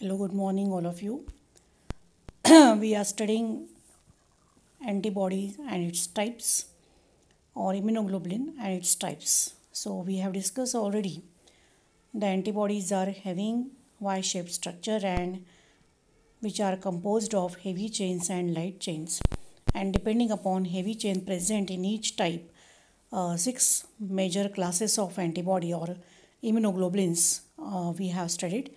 Hello, good morning, all of you. We are studying antibodies and its types, or immunoglobulin and its types. So, we have discussed already the antibodies are having Y-shaped structure and which are composed of heavy chains and light chains. And depending upon heavy chain present in each type, six major classes of antibody or immunoglobulins we have studied.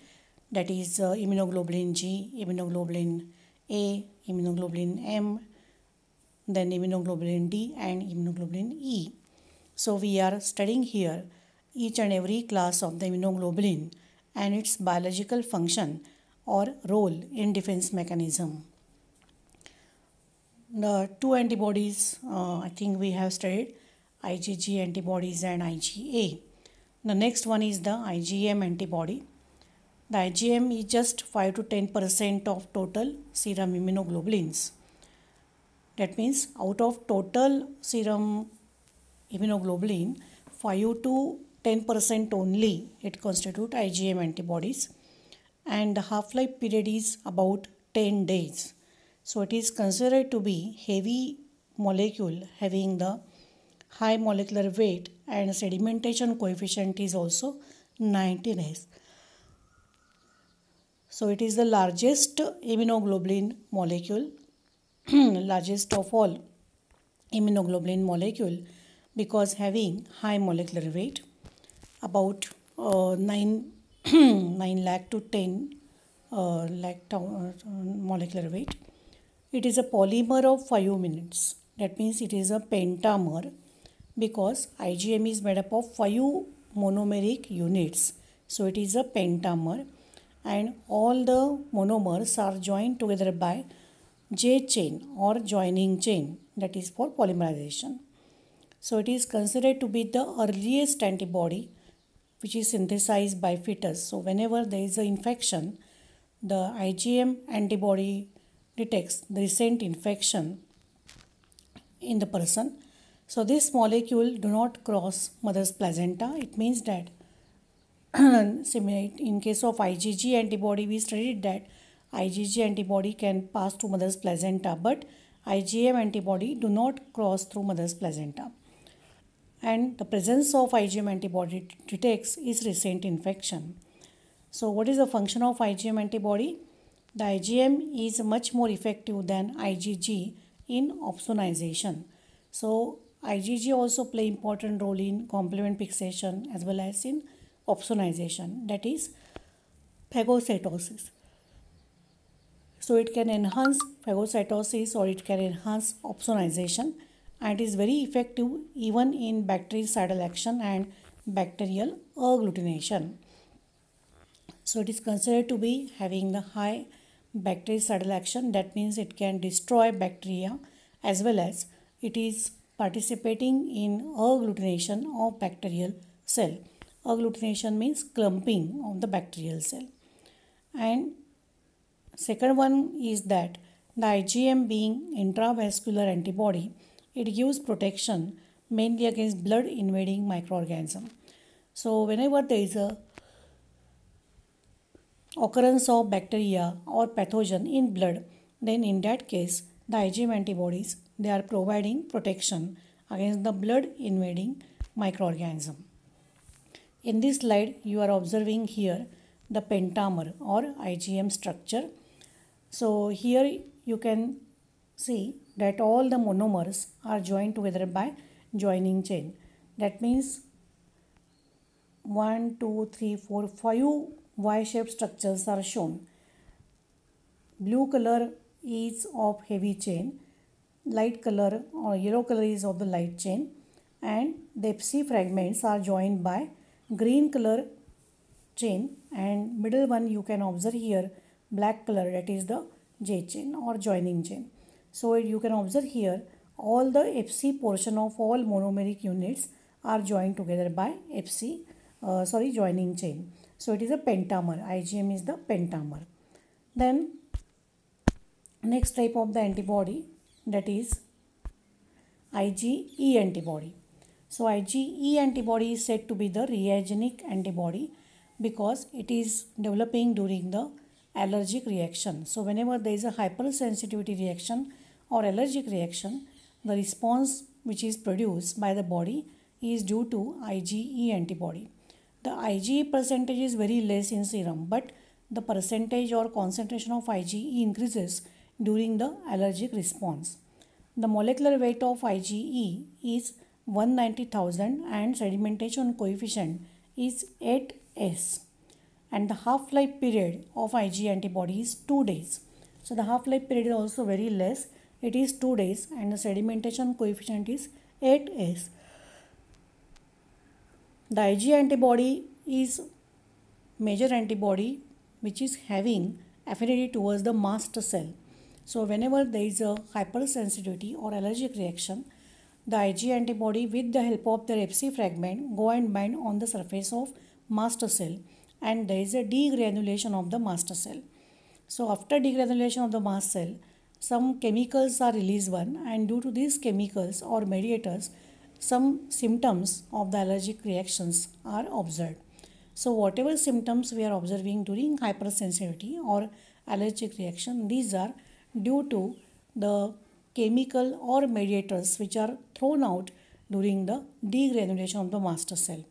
That is immunoglobulin G, immunoglobulin A, immunoglobulin M, then immunoglobulin D and immunoglobulin E. So we are studying here each and every class of the immunoglobulin and its biological function or role in defense mechanism. The two antibodies I think we have studied IgG antibodies and IgA. The next one is the IgM antibody. The IgM is just 5 to 10% of total serum immunoglobulins. That means out of total serum immunoglobulin, 5 to 10% only it constitutes IgM antibodies, and the half-life period is about 10 days. So it is considered to be heavy molecule having the high molecular weight, and sedimentation coefficient is also 90s. So it is the largest immunoglobulin molecule, largest of all immunoglobulin molecule, because having high molecular weight, about 9 9 lakh to 10 molecular weight. It is a polymer of 5 minutes. That means it is a pentamer because IgM is made up of 5 monomeric units. So it is a pentamer, and all the monomers are joined together by J chain or joining chain, that is for polymerization. So it is considered to be the earliest antibody which is synthesized by fetus. So whenever there is an infection, the IgM antibody detects the recent infection in the person. So this molecule do not cross mother's placenta. It means that in case of IgG antibody, we studied that IgG antibody can pass through mother's placenta, but IgM antibody do not cross through mother's placenta. And the presence of IgM antibody detects is recent infection. So what is the function of IgM antibody? The IgM is much more effective than IgG in opsonization. So IgG also play important role in complement fixation as well as in opsonization, that is phagocytosis. So it can enhance phagocytosis or it can enhance opsonization, and is very effective even in bactericidal action and bacterial agglutination. So it is considered to be having the high bactericidal action. That means it can destroy bacteria as well as it is participating in agglutination of bacterial cell. Agglutination means clumping of the bacterial cell. And second one is that the IgM being intravascular antibody, it gives protection mainly against blood invading microorganism. So whenever there is a occurrence of bacteria or pathogen in blood, then in that case the IgM antibodies, they are providing protection against the blood invading microorganism. In this slide you are observing here the pentamer or IgM structure. So here you can see that all the monomers are joined together by joining chain. That means 1, 2, 3, 4, 5 Y-shaped structures are shown. Blue color is of heavy chain, light color or yellow color is of the light chain, and the Fc fragments are joined by green color chain, and middle one you can observe here black color, that is the J chain or joining chain. So you can observe here all the Fc portion of all monomeric units are joined together by joining chain. So it is a pentamer. IgM is the pentamer. Then next type of the antibody, that is IgE antibody. So IgE antibody is said to be the reagenic antibody because it is developing during the allergic reaction. So whenever there is a hypersensitivity reaction or allergic reaction, the response which is produced by the body is due to IgE antibody. The IgE percentage is very less in serum, but the percentage or concentration of IgE increases during the allergic response. The molecular weight of IgE is 190,000 and sedimentation coefficient is 8s, and the half-life period of IgE antibody is 2 days. So the half-life period is also very less, it is 2 days, and the sedimentation coefficient is 8s. The IgE antibody is major antibody which is having affinity towards the mast cell. So whenever there is a hypersensitivity or allergic reaction, the IgE antibody with the help of their Fc fragment go and bind on the surface of mast cell, and there is a degranulation of the mast cell. So after degranulation of the mast cell, some chemicals are released and due to these chemicals or mediators, some symptoms of the allergic reactions are observed. So whatever symptoms we are observing during hypersensitivity or allergic reaction, these are due to the chemical or mediators which are thrown out during the degranulation of the mast cell.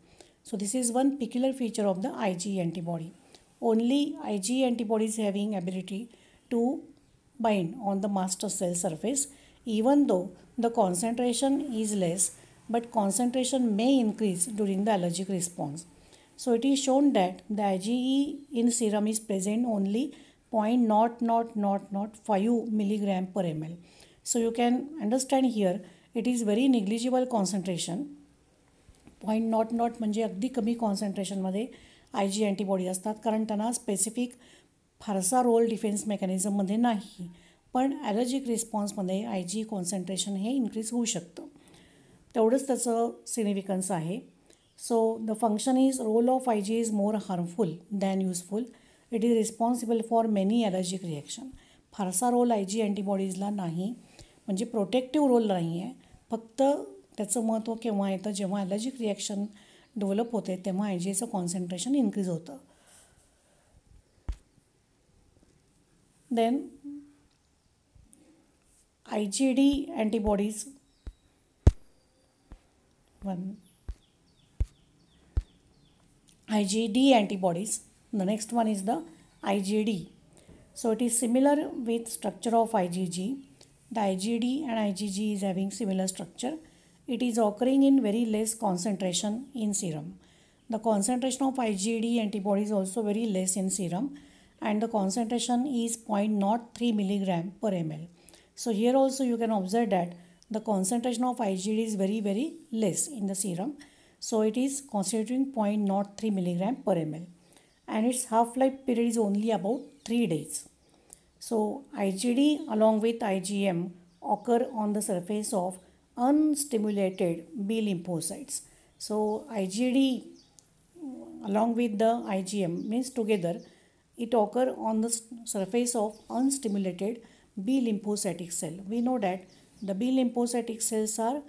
So this is one peculiar feature of the IgE antibody. Only IgE antibody is having ability to bind on the mast cell surface, even though the concentration is less, but concentration may increase during the allergic response. So it is shown that the IgE in serum is present only 0.0005 milligram per ml. So you can understand here it is very negligible concentration. 0.00 म्हणजे अगदी कमी कॉन्सन्ट्रेशनमध्ये IgE antibody असतात, कारण त्यांना specific फारसा role defence मेकॅनिझममध्ये नाही, पण allergic रिस्पॉन्समध्ये IgE concentration हे increase होऊ शकतं. तेवढंच त्याचं सिग्निफिकन्स आहे. So the function is role of IgE is more harmful than useful. It is responsible for many allergic reaction. फारसा रोल IgE अँटीबॉडीजला नाही, म्हणजे प्रोटेक्टिव्ह रोल नाही आहे. फक्त त्याचं महत्त्व केव्हा येतं, जेव्हा ॲलर्जिक रिॲक्शन डेव्हलप होते तेव्हा IgEचं कॉन्सन्ट्रेशन इन्क्रीज होतं. Then IgD antibodies IgD antibodies. The next one is the IgD. So it is similar with structure of IgG. The IgD and IgG is having similar structure. It is occurring in very less concentration in serum. The concentration of IgD antibody is also very less in serum, and the concentration is 0.03 milligram per ml. So here also you can observe that the concentration of IgD is very less in the serum. So it is constituting 0.03 milligram per ml, and its half-life period is only about 3 days. So IgD along with IgM occur on the surface of unstimulated B lymphocytes. So IgD along with the IgM means together it occur on the surface of unstimulated B lymphocytic cell. We know that the B lymphocytic cells are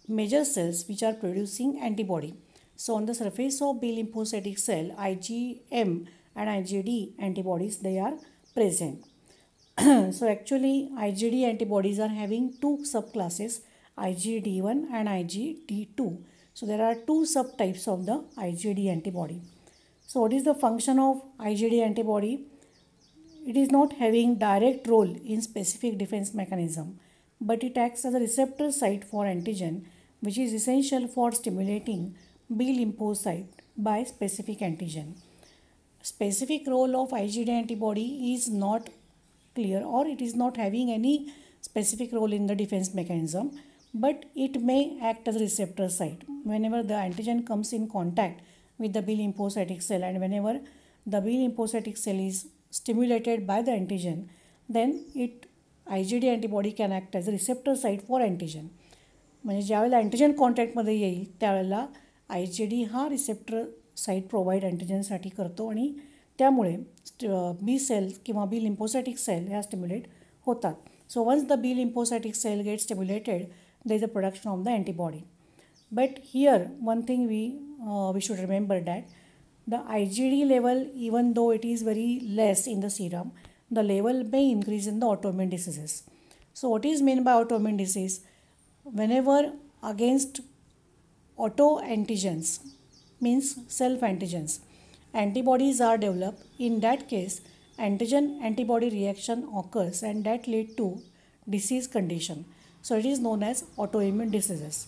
major cells which are producing antibody. So on the surface of B lymphocytic cell, IgM and IgD antibodies, they are present. So actually IgD antibodies are having two subclasses, IgD1 and IgD2. So there are two subtypes of the IgD antibody. So what is the function of IgD antibody? It is not having direct role in specific defense mechanism, but it acts as a receptor site for antigen, which is essential for stimulating B lymphocyte by specific antigen. Specific role of IgD antibody is not clear, or it is not having any specific role in the defense mechanism, but it may act as a receptor site. Whenever the antigen comes in contact with the B lymphocytic cell, and whenever the B lymphocytic cell is stimulated by the antigen, then IgD antibody can act as a receptor site for antigen. म्हणजे ज्यावेळेला antigen कॉन्टॅक्टमध्ये येईल त्यावेळेला IgD हा receptor site provide अँटीजनसाठी करतो, आणि त्यामुळे B cell किंवा बी लिम्फोसायटिक सेल ह्या स्टिम्युलेट होतात. So once the B lymphocytic cell get stimulated, there is a production of the antibody. But here one thing we should remember that The IgD level, even though it is very less in the serum, the level may increase in the autoimmune diseases. So what is meant by autoimmune disease? Whenever against autoantigens, means self antigens, antibodies are developed, in that case antigen antibody reaction occurs and that lead to disease condition. So it is known as autoimmune diseases.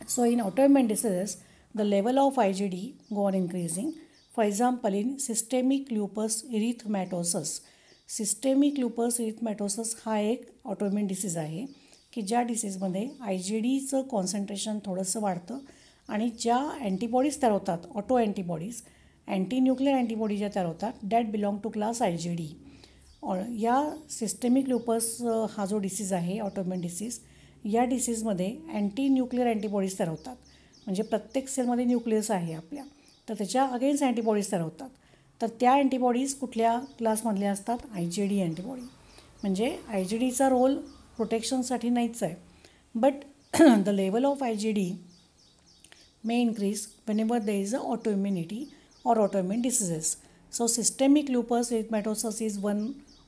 So in autoimmune diseases, the level of IgD go on increasing. For example, in systemic lupus erythematosus, systemic lupus erythematosus हा एक autoimmune disease आहे की ज्या डिसीजमध्ये IgDचं concentration थोडंसं वाढतं आणि ज्या antibodies तयार होतात, auto antibodies, anti nuclear antibody ज्या तयार होतात, that belong to class IgD. या सिस्टेमिक लुपस हा जो डिसीज आहे ऑटोइम्युन डिसीज, या डिसीजमध्ये अँटी न्यूक्लिअर अँटीबॉडीज तयार होतात. म्हणजे प्रत्येक सेलमध्ये न्यूक्लियस आहे आपल्या, तर त्याच्या अगेन्स्ट अँटीबॉडीज तयार होतात. तर त्या अँटीबॉडीज कुठल्या क्लासमधल्या असतात? IgD antibody. म्हणजे IgDचा रोल प्रोटेक्शनसाठी नाहीच आहे. But the level of IgD may increase whenever there is a autoimmunity or autoimmune diseases. So systemic lupus erythematosus is one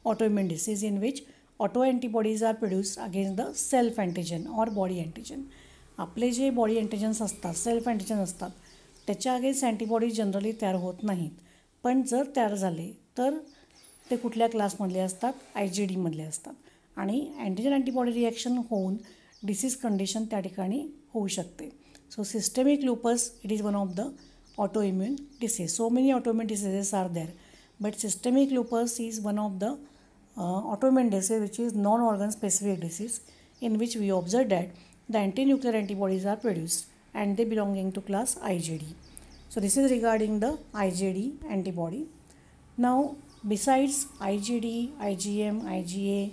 autoimmune disease in which autoantibodies are produced against the self antigen or body antigen. आपले जे body अँटीजन्स असतात, self antigen असतात, त्याच्या against antibody generally तयार होत नाहीत. पण जर तयार झाले तर ते कुठल्या क्लासमधले असतात? IgDमधले असतात. आणि अँटीजन अँटीबॉडी रिॲक्शन होऊन डिसीज कंडिशन त्या ठिकाणी होऊ शकते. So systemic lupus, it is one of the autoimmune disease. So many autoimmune diseases are there, but systemic lupus is one of the autoimmune disease which is non-organ specific disease, in which we observe that the anti-nuclear antibodies are produced and they belonging to class IgD. So this is regarding the IgD antibody. Now besides IgD, IgM, IgA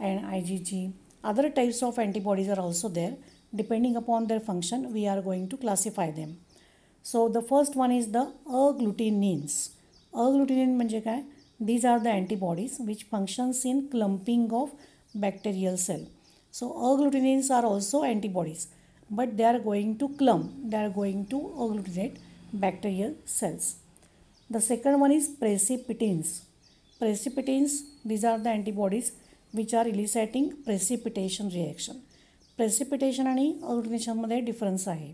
and IgG, other types of antibodies are also there. Depending upon their function, we are going to classify them. So the first one is the agglutinins. Agglutinin म्हणजे काय? These are the antibodies which functions in clumping of bacterial cell. So agglutinins are also antibodies, but they are going to clump. They are going to agglutinate bacterial cells. The second one is precipitins. Precipitins, these are the antibodies which are eliciting precipitation reaction. Precipitation आणि अग्लुटिनेशनमध्ये difference आहे.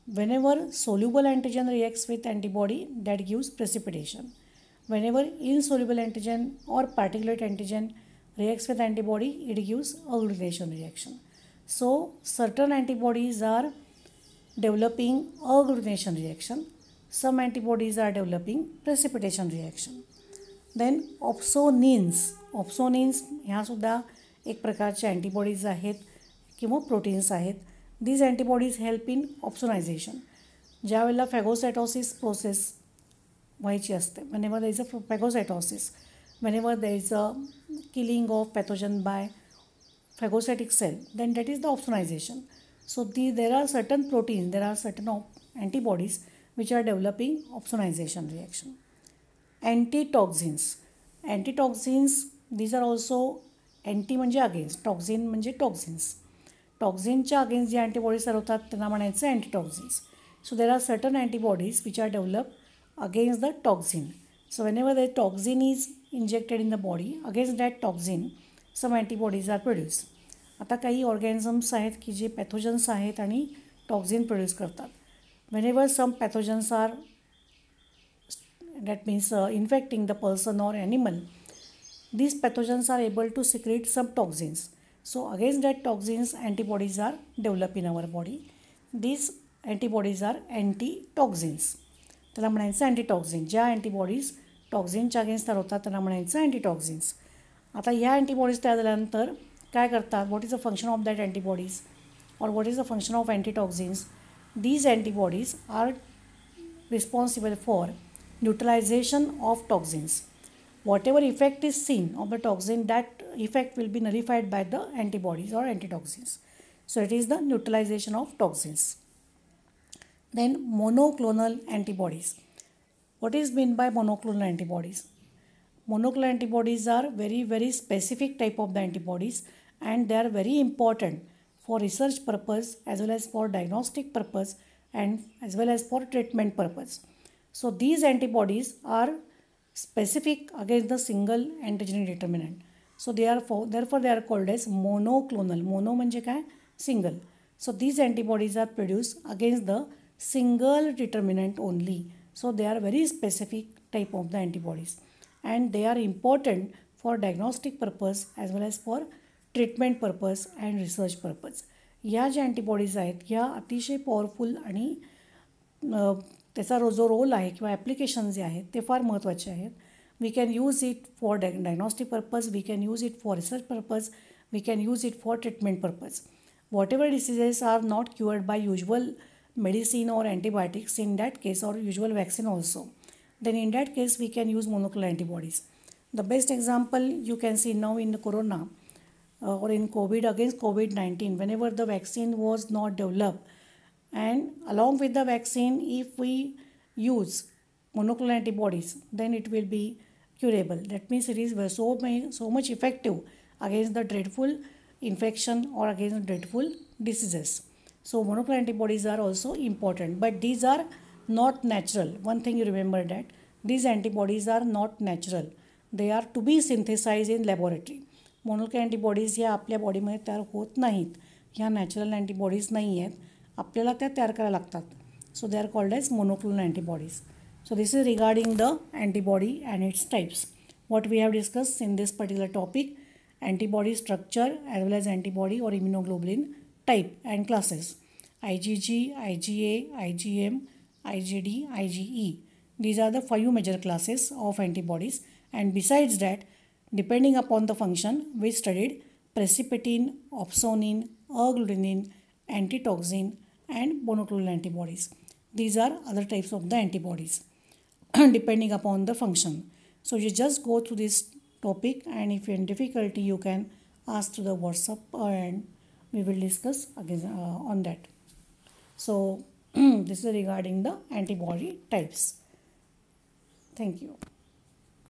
Whenever soluble antigen reacts with antibody that gives precipitation. Whenever insoluble antigen or particulate antigen reacts with antibody it gives agglutination reaction. So certain antibodies are developing agglutination reaction. Some antibodies are developing precipitation reaction. Then opsonins. Opsonins ह्यासुद्धा एक प्रकारचे antibodies आहेत किंवा proteins आहेत. These antibodies help in opsonization. ज्यावेळेला phagocytosis process व्हायची असते, whenever there is a phagocytosis, whenever there is a killing of pathogen by phagocytic cell, then that is the opsonization. So there are certain proteins, there are certain antibodies which are developing opsonization reaction. Antitoxins. Antitoxins, these are also anti म्हणजे against, toxin म्हणजे toxins. टॉक्झिनच्या against जे antibodies तयार होतात त्यांना म्हणायचं antitoxins. So there are certain antibodies which are develop against the toxin. So whenever the toxin is injected in the body, against that toxin some antibodies are produce. आता काही organisms आहेत की जे पॅथोजन्स आहेत आणि टॉक्झिन प्रोड्यूस करतात. Whenever some pathogens are that means infecting the person or animal, these pathogens are able to secrete some toxins. So against that toxins antibodies are developed in our body. These antibodies are antitoxins. त्याला म्हणायचं अँटीटॉक्झिन. ज्या antibodies टॉक्झिनच्या against तयार होतात त्यांना म्हणायचं अँटीटॉक्झिन्स. आता ह्या antibodies तयार झाल्यानंतर काय करतात? What is the function of that antibodies और what is the function of antitoxins? These antibodies are responsible for neutralization of toxins. Whatever effect is seen of the toxin, that effect will be nullified by the antibodies or antitoxins. So it is the neutralization of toxins. Then monoclonal antibodies. What is meant by monoclonal antibodies? Monoclonal antibodies are very specific type of the antibodies, and they are very important for research purpose as well as for diagnostic purpose and as well as for treatment purpose. So these antibodies are specific against the single antigenic determinant. So therefore they are called as monoclonal. Mono म्हणजे काय? Single. So these antibodies are produced against the single determinant only. So they are very specific type of the antibodies, and they are important for diagnostic purpose as well as for treatment purpose and research purpose. या ज्या antibodies आहेत ह्या अतिशय powerful आणि त्याचा जो role आहे किंवा ॲप्लिकेशन जे आहेत ते फार महत्त्वाचे आहेत. We can use it for diagnostic purpose, we can use it for research purpose, we can use it for treatment purpose. Whatever diseases are not cured by usual medicine or antibiotics, in that case, or usual vaccine also, then in that case we can use monoclonal antibodies. The best example you can see now in the corona or in COVID, against COVID-19, whenever the vaccine was not developed, and along with the vaccine, if we use monoclonal antibodies, then it will be curable. That means it is so much effective against the dreadful infection or against dreadful diseases. So monoclonal antibodies are also important, but these are not natural. One thing you remember, that these antibodies are not natural. They are to be synthesized in laboratory. Monoclonal antibodies ह्या आपल्या बॉडीमध्ये तयार होत नाहीत. ह्या natural antibodies नाही आहेत, आपल्याला त्या तयार करायला लागतात. So they are called as monoclonal antibodies. So this is regarding the antibody and its types. What we have discussed in this particular topic: antibody structure as well as antibody or immunoglobulin type and classes: IgG, IgA, IgM, IgD, IgE. These are the 5 major classes of antibodies, and besides that, depending upon the function, we studied precipitin, opsonin, agglutinin, antitoxin, and monoclonal antibodies. These are other types of the antibodies depending upon the function. So you just go through this topic, and if you're in difficulty you can ask through the WhatsApp and we will discuss again on that. So this is regarding the antibody types. Thank you.